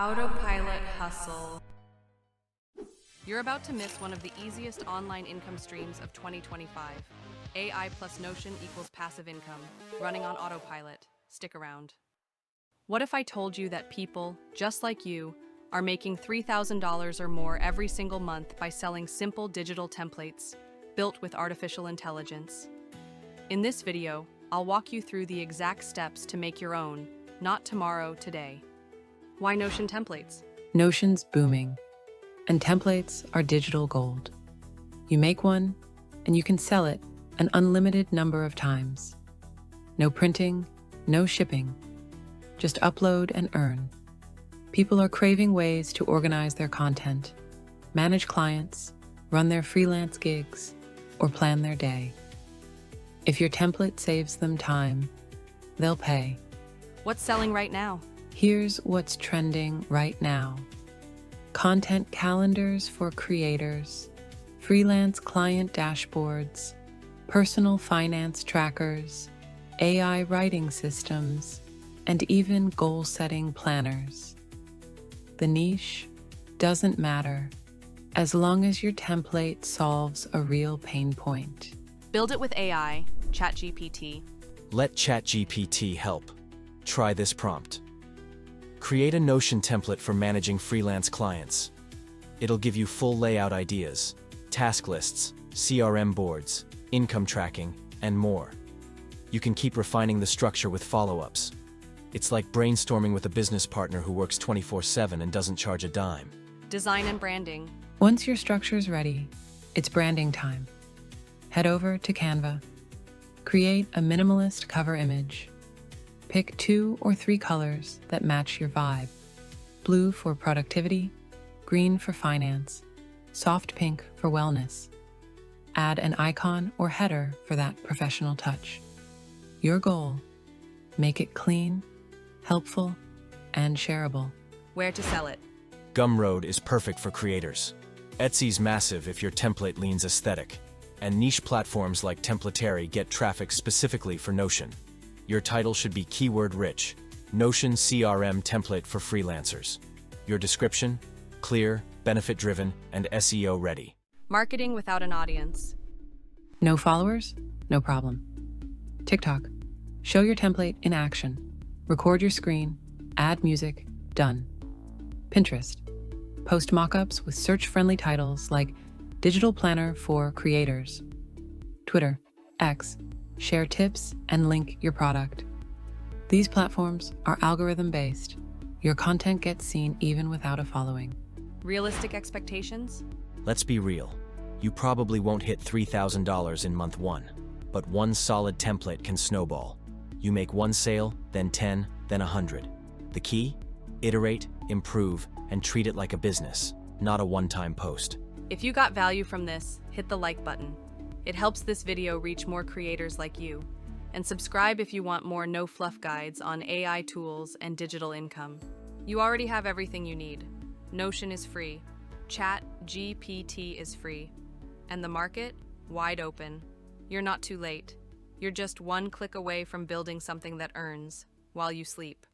Autopilot hustle. You're about to miss one of the easiest online income streams of 2025. AI plus Notion equals passive income, running on autopilot. Stick around. What if I told you that people, just like you, are making $3,000 or more every single month by selling simple digital templates built with artificial intelligence? In this video, I'll walk you through the exact steps to make your own, not tomorrow, today. Why Notion templates? Notion's booming, and templates are digital gold. You make one, and you can sell it an unlimited number of times. No printing, no shipping. Just upload and earn. People are craving ways to organize their content, manage clients, run their freelance gigs, or plan their day. If your template saves them time, they'll pay. What's selling right now? Here's what's trending right now. Content calendars for creators, freelance client dashboards, personal finance trackers, AI writing systems, and even goal-setting planners. The niche doesn't matter, as long as your template solves a real pain point. Build it with AI, ChatGPT. Let ChatGPT help. Try this prompt. Create a Notion template for managing freelance clients. It'll give you full layout ideas, task lists, CRM boards, income tracking, and more. You can keep refining the structure with follow-ups. It's like brainstorming with a business partner who works 24/7 and doesn't charge a dime. Design and branding. Once your structure's ready, it's branding time. Head over to Canva. Create a minimalist cover image. Pick 2 or 3 colors that match your vibe. Blue for productivity, green for finance, soft pink for wellness. Add an icon or header for that professional touch. Your goal: make it clean, helpful, and shareable. Where to sell it? Gumroad is perfect for creators. Etsy's massive if your template leans aesthetic. And niche platforms like Templatary get traffic specifically for Notion. Your title should be keyword-rich, Notion CRM template for freelancers. Your description: clear, benefit-driven, and SEO-ready. Marketing without an audience. No followers? No problem. TikTok. Show your template in action. Record your screen, add music, done. Pinterest. Post mockups with search-friendly titles like Digital Planner for Creators. Twitter, X. Share tips and link your product. These platforms are algorithm-based. Your content gets seen even without a following. Realistic expectations? Let's be real. You probably won't hit $3,000 in month 1, but one solid template can snowball. You make one sale, then 10, then 100. The key? Iterate, improve, and treat it like a business, not a one-time post. If you got value from this, hit the like button. It helps this video reach more creators like you. And subscribe if you want more no-fluff guides on AI tools and digital income. You already have everything you need. Notion is free. ChatGPT is free. And the market? Wide open. You're not too late. You're just one click away from building something that earns while you sleep.